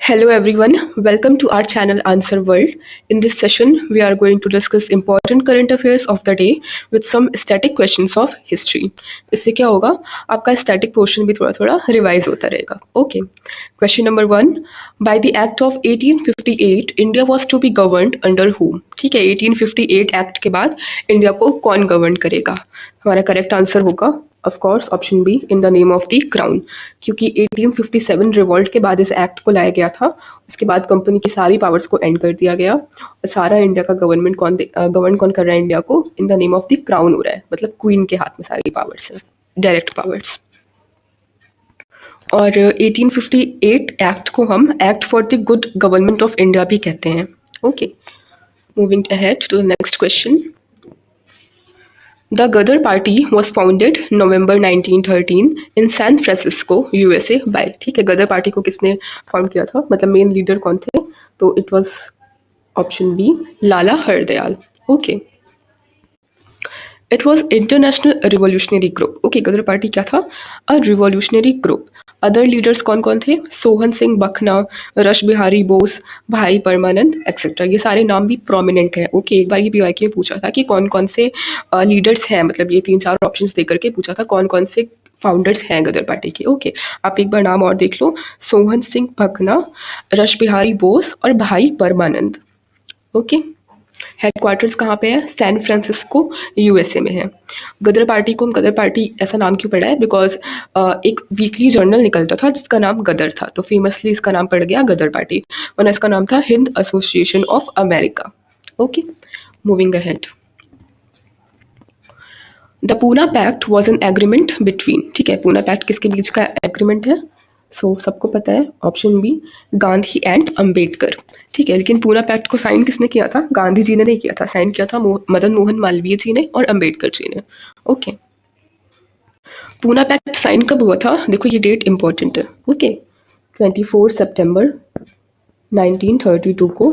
Hello everyone, welcome to our channel Answer World. In this session, we are going to discuss important current affairs of the day with some static questions of history. इससे क्या होगा, आपका static portion भी थोड़ा थोड़ा revise होता रहेगा. Okay. Question number 1. By the Act of 1858, India was to be governed under whom? ठीक है, 1858 Act के बाद इंडिया को कौन गवर्न करेगा? हमारा करेक्ट आंसर होगा of course option B, in the name of the crown, क्योंकि 1857 रिवॉल्ट के बाद इस एक्ट को लाया गया था. उसके बाद कंपनी की सारी पावर्स को एंड कर दिया गया और सारा इंडिया का गवर्न कौन कर रहा है इंडिया को? इन the name of the crown हो रहा है, मतलब क्वीन के हाथ में सारी पावर्स है, डायरेक्ट पावर्स. और 1858 एक्ट को हम act for the good government of India भी कहते हैं. Okay, moving ahead to the next question. The Ghadar Party was founded November 1913 in San Francisco, USA by. ठीक है, गदर पार्टी को किसने फाउंड किया था, मतलब मेन लीडर कौन थे? तो it was option B, Lala Hardayal. Okay, it was international revolutionary group. Okay, Ghadar party क्या था? A revolutionary group. Other leaders कौन कौन थे? सोहन सिंह बखना, रश बिहारी बोस, भाई परमानंद एक्सेट्रा. ये सारे नाम भी प्रोमिनेंट है. ओके, एक बार ये पीवाईक्यू में पूछा था कि कौन कौन से लीडर्स हैं, मतलब ये 3-4 ऑप्शंस दे करके पूछा था कौन कौन से फाउंडर्स हैं गदर पार्टी के. ओके, आप एक बार नाम और देख लो, सोहन सिंह बखना, रश बिहारी बोस और भाई परमानंद. ओके, हेडक्वार्टर्स कहाँ पे है? सैन फ्रांसिस्को, यूएसए में है. गदर पार्टी को हम गदर पार्टी ऐसा नाम क्यों पड़ा है? बिकॉज एक वीकली जर्नल निकलता था जिसका नाम गदर था, तो फेमसली इसका नाम पड़ गया गदर पार्टी, वरना इसका नाम था Hind association of America. Okay, moving ahead. The Poona pact was an agreement between. ठीक है, पूना पैक्ट किसके बीच का एग्रीमेंट है? सबको पता है, option B, Gandhi and Ambedkar. ठीक है, लेकिन पूना पैक्ट को साइन किसने किया था? गांधी जी ने नहीं किया था, साइन किया था मदन मोहन मालवीय जी ने और अंबेडकर जी ने. ओके, पूना पैक्ट साइन कब हुआ था? देखो ये डेट इंपॉर्टेंट है. ओके, 24 सितंबर 1932 को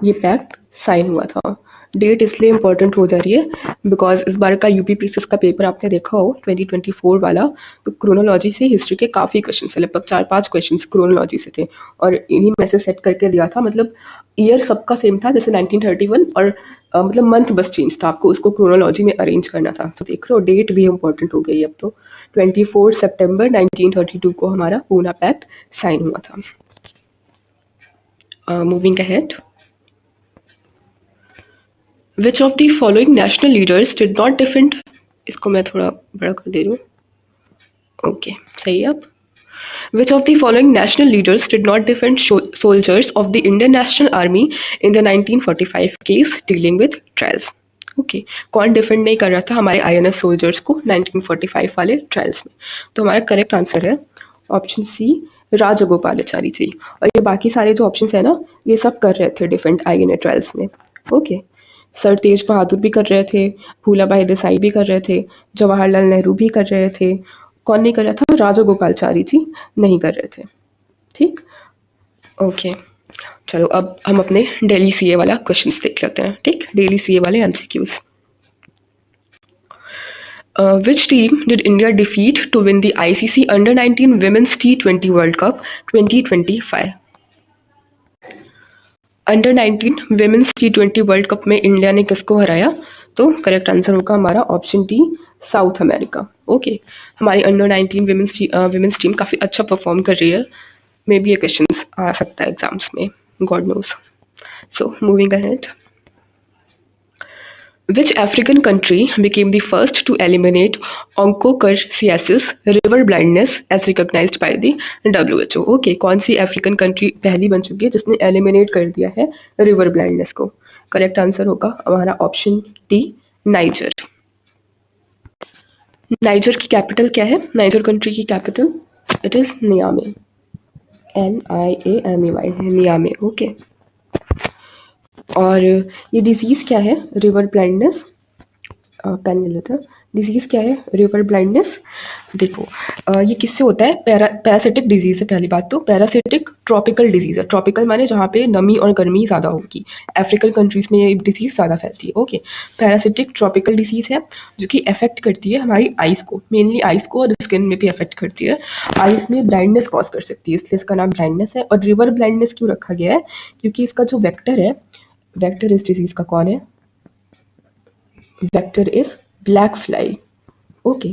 ये पैक्ट साइन हुआ था. डेट इसलिए इंपॉर्टेंट हो जा रही है बिकॉज इस बार का यूपीपीएससी का पेपर आपने देखा हो 2024 वाला, तो क्रोनोलॉजी से हिस्ट्री के काफ़ी क्वेश्चन है, लगभग 4-5 क्वेश्चन क्रोनोलॉजी से थे और इन्हीं में से सेट करके दिया था. मतलब ईयर सबका सेम था, जैसे 1931 और मतलब मंथ बस चेंज था, आपको उसको क्रोनोलॉजी में अरेंज करना था. तो देख लो डेट भी इंपॉर्टेंट हो गई अब तो. 24 सितंबर 1932 को हमारा पूना पैक्ट साइन हुआ था. Moving ahead. Which of the following national leaders did not defend? इसको मैं थोड़ा बड़ा कर दे रही हूँ. ओके, सही है. अब Which of the following national leaders did not defend soldiers of the Indian National Army in the 1945 case dealing with trials? Okay, कौन डिफेंड नहीं कर रहा था हमारे आईएनएस सोल्जर्स को 1945 वाले ट्रायल्स में? तो हमारा करेक्ट आंसर है ऑप्शन सी, राजगोपालाचारी जी. और ये बाकी सारे जो ऑप्शंस है ना, ये सब कर रहे थे डिफेंड आईएनए ट्रायल्स में. ओके, सर तेज बहादुर भी कर रहे थे, भूलाभाई देसाई भी कर रहे थे, जवाहरलाल नेहरू भी कर रहे थे. कौन नहीं कर रहा था? राजगोपालाचारी जी नहीं कर रहे थे. ठीक, ओके, चलो अब हम अपने दिल्ली सीए वाला क्वेश्चंस देख लेते हैं. ठीक, दिल्ली सीए वाले MCQs. Which team did India defeat to win the ICC Under-19 Women's T20 World Cup 2025? Under-19 Women's T20 world cup में इंडिया ने किसको हराया? तो करेक्ट आंसर होगा हमारा option D, south America. Okay, हमारी Under-19 विमेंस टीम काफ़ी अच्छा परफॉर्म कर रही है. मे बी ये क्वेश्चन आ सकता है एग्जाम्स में, God knows. So moving ahead. Which African country became the first to eliminate onchocerciasis, river blindness, as recognized by the WHO? Okay, कौन सी अफ्रीकन कंट्री पहली बन चुकी है जिसने एलिमिनेट कर दिया है रिवर ब्लाइंडनेस को? करेक्ट आंसर होगा हमारा ऑप्शन डी, नाइजर. नाइजर की कैपिटल क्या है? नाइजर कंट्री की capital it is Niamey, NIAMEY, Niamey. Okay, और ये डिजीज़ क्या है? रिवर ब्लाइंडनेस, पेन ले लेते हैं. डिजीज़ क्या है? River blindness. देखो ये किससे होता है? पैरासिटिक डिजीज़ है पहली बात तो। पैरासिटिक ट्रॉपिकल डिजीज़ है। ट्रॉपिकल माने जहाँ पे नमी और गर्मी ज़्यादा होगी। अफ्रीकन कंट्रीज़ में ये डिजीज़ ज़्यादा फैलती है। ओके, पैरासिटिक ट्रॉपिकल डिजीज़ है जो कि अफेक्ट करती है हमारी आइज़ को, मेनली आइज़ को, और स्किन में भी अफेक्ट करती है। आइज़ में ब्लाइंडनेस कॉज कर सकती है, इसलिए इसका नाम ब्लाइंडनेस है। और रिवर ब्लाइंडनेस क्यों रखा गया है? क्योंकि इसका जो वेक्टर है, वेक्टर इस डिजीज़ का कौन है? Vector is black fly. Okay,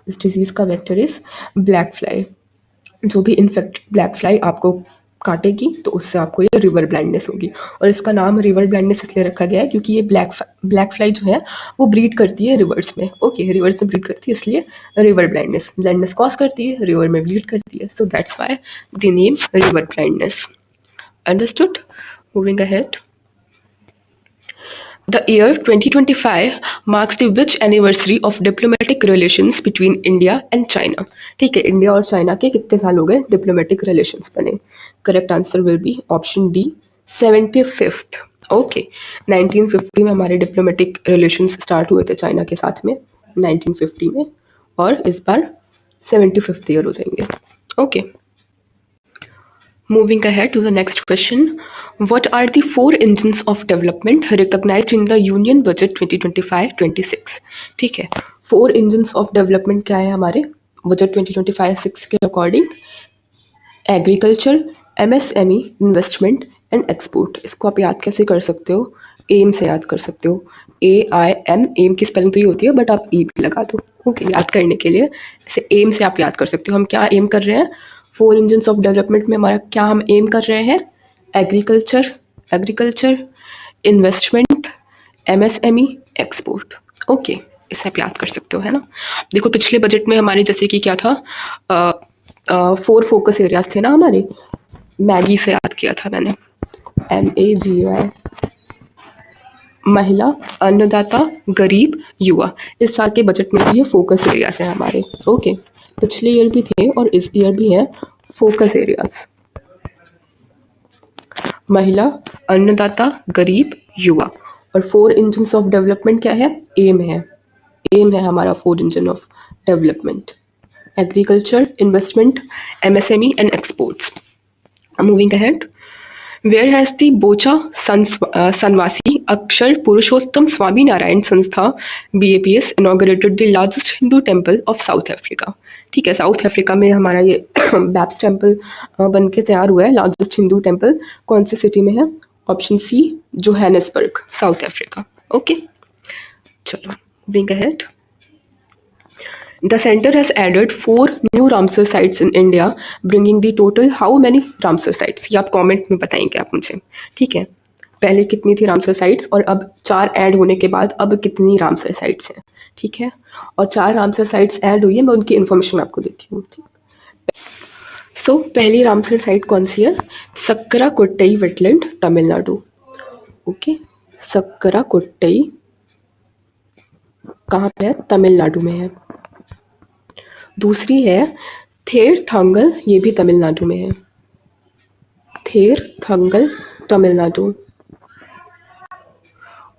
इस डिजीज़ का वेक्टर इज ब्लैक फ्लाई। जो भी इन्फेक्ट ब्लैक फ्लाई आपको काटेगी तो उससे आपको ये रिवर ब्लाइंडनेस होगी। और इसका नाम रिवर ब्लाइंडनेस इसलिए रखा गया है क्योंकि ये ब्लैक फ्लाई जो है वो ब्रीड करती है रिवर्स में। ओके, रिवर्स में ब्रीड करती है, इसलिए रिवर ब्लाइंडनेस कॉज करती है, रिवर में ब्रीड करती है, so that's why the name river blindness. Understood? Moving ahead, the year 2025 marks the which anniversary of diplomatic relations between India and China? ठीक है, इंडिया और चाइना के कितने साल हो गए डिप्लोमेटिक रिलेशंस बने? Correct answer will be option D, 75th। Okay, 1950 में हमारे डिप्लोमेटिक रिलेशंस स्टार्ट हुए थे चाइना के साथ में, 1950 में, और इस बार 75th ईयर हो जाएंगे। Okay, moving ahead to the next question, what are the four engines of development recognized in the Union Budget 2025-26? ठीक है, फोर engines of development क्या है हमारे बजट 2025-6 के according? Agriculture, MSME, investment and export. इसको आप याद कैसे कर सकते हो? एम से याद कर सकते हो। AIM, एम की स्पेलिंग तो ये होती है बट आप ई भी लगा दो। ओके, याद करने के लिए इसे एम से आप याद कर सकते हो। हम क्या एम कर रहे हैं? फोर इंजन्स ऑफ डेवलपमेंट में हमारा क्या हम एम कर रहे हैं? Agriculture, investment, MSME, export. Okay, इसे आप याद कर सकते हो, है ना। देखो पिछले बजट में हमारे जैसे कि क्या था, 4 फोकस एरियाज थे ना हमारे, मैगी से याद किया था मैंने, MAGY, महिला, अन्नदाता, गरीब, युवा। इस साल के बजट में भी ये फोकस एरियाज हैं हमारे। ओके, पिछले ईयर भी थे और इस ईयर भी हैं फोकस एरियाज, महिला, अन्नदाता, गरीब, युवा। और 4 इंजन्स ऑफ डेवलपमेंट क्या है? एम है हमारा 4 engine of development, agriculture, investment, MSME and exports. Moving ahead, where has the बोचा संवासी अक्षर पुरुषोत्तम स्वामी नारायण संस्था BAPS inaugurated the largest Hindu temple of South Africa? ठीक है, साउथ अफ्रीका में हमारा ये बैप्स टेम्पल बन के तैयार हुआ है। लार्जेस्ट हिंदू टेम्पल कौन सी सिटी में है? Option C, Johannesburg, South Africa. Okay, चलो moving ahead, the center has added 4 new Ramsar sites in India, bringing the total how many Ramsar sites? ये आप कमेंट में बताएंगे आप मुझे, ठीक है। पहले कितनी थी रामसर साइट्स और अब 4 ऐड होने के बाद अब कितनी रामसर साइट्स हैं, ठीक है। और 4 रामसर साइट्स ऐड हुई है, मैं उनकी इन्फॉर्मेशन आपको देती हूँ, ठीक। सो पहली रामसर साइट कौन सी है? सक्करा कोट्टई वेटलैंड, तमिलनाडु। ओके, सक्करा कोट्टई कहाँ पे है? तमिलनाडु में है। दूसरी है थेरथंगल, ये भी तमिलनाडु में है, थेरथंगल, तमिलनाडु।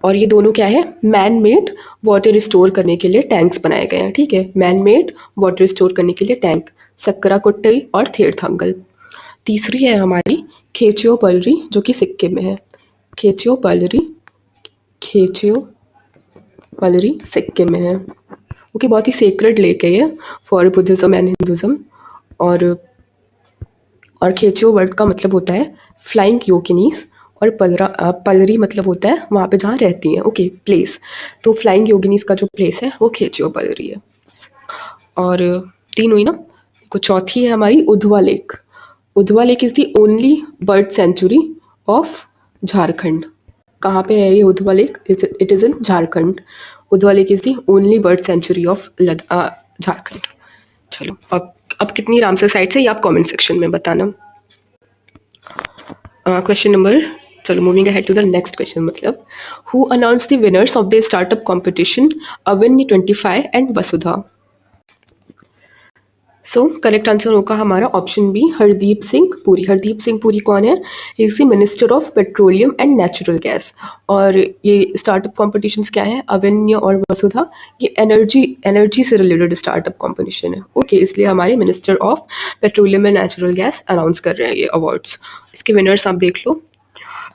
और ये दोनों क्या है? मैन मेड वाटर स्टोर करने के लिए टैंक्स बनाए गए हैं, ठीक है। मैन मेड वाटर स्टोर करने के लिए टैंक, सक्करा कोट्टई और थेरथंगल। तीसरी है हमारी खेचियो पलरी, जो कि सिक्किम में है, खेचियो पलरी सिक्किम में है। ओके, बहुत ही सेक्रेड लेक है ये फॉर बुद्धिज्म एंड हिंदुज़म। और खेचियो वर्ड का मतलब होता है फ्लाइंग योगिनीस, और पलरी मतलब होता है वहाँ पे जहाँ रहती हैं, ओके, प्लेस। तो फ्लाइंग योगिनीस का जो प्लेस है वो खेचियो पलरी है। और 3 हुई ना, को चौथी है हमारी Udhwa lake. Udhwa lake is the only bird sanctuary of Jharkhand. कहाँ पे है ये Udhwa lake? It is in Jharkhand. Udhwa lake is the only bird sanctuary of Jharkhand. चलो अब कितनी रामसर साइट्स है ये आप कमेंट सेक्शन में बताना। क्वेश्चन नंबर, चलो moving ahead to the next question, मतलब who announce the winners of the startup competition Avinya 25 and Vasudha? So correct answer होगा हमारा ऑप्शन बी, हरदीप सिंह पुरी। हरदीप सिंह पुरी कौन है? Is the minister of petroleum and natural gas. और ये स्टार्टअप कॉम्पिटिशन्स क्या है? अवेन्य और वसुधा, ये एनर्जी से रिलेटेड स्टार्टअप कॉम्पिटिशन है। ओके, इसलिए हमारे minister of petroleum and natural gas announce कर रहे हैं ये अवार्ड्स। इसके विनर्स आप देख लो।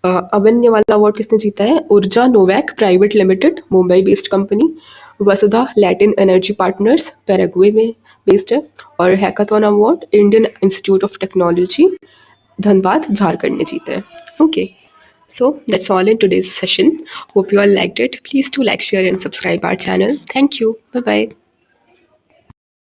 अवेन्य वाला अवार्ड किसने जीता है? Urja Novac Private Limited, Mumbai based company. Vasudha Latin Energy Partners, Paraguay में बेस्ड है। और hackathon award Indian Institute of Technology, Dhanbad, Jharkhand ने जीता है। Okay, so that's all in today's session. Hope you all liked it. Please do like, share and subscribe our channel. Thank you. Bye bye.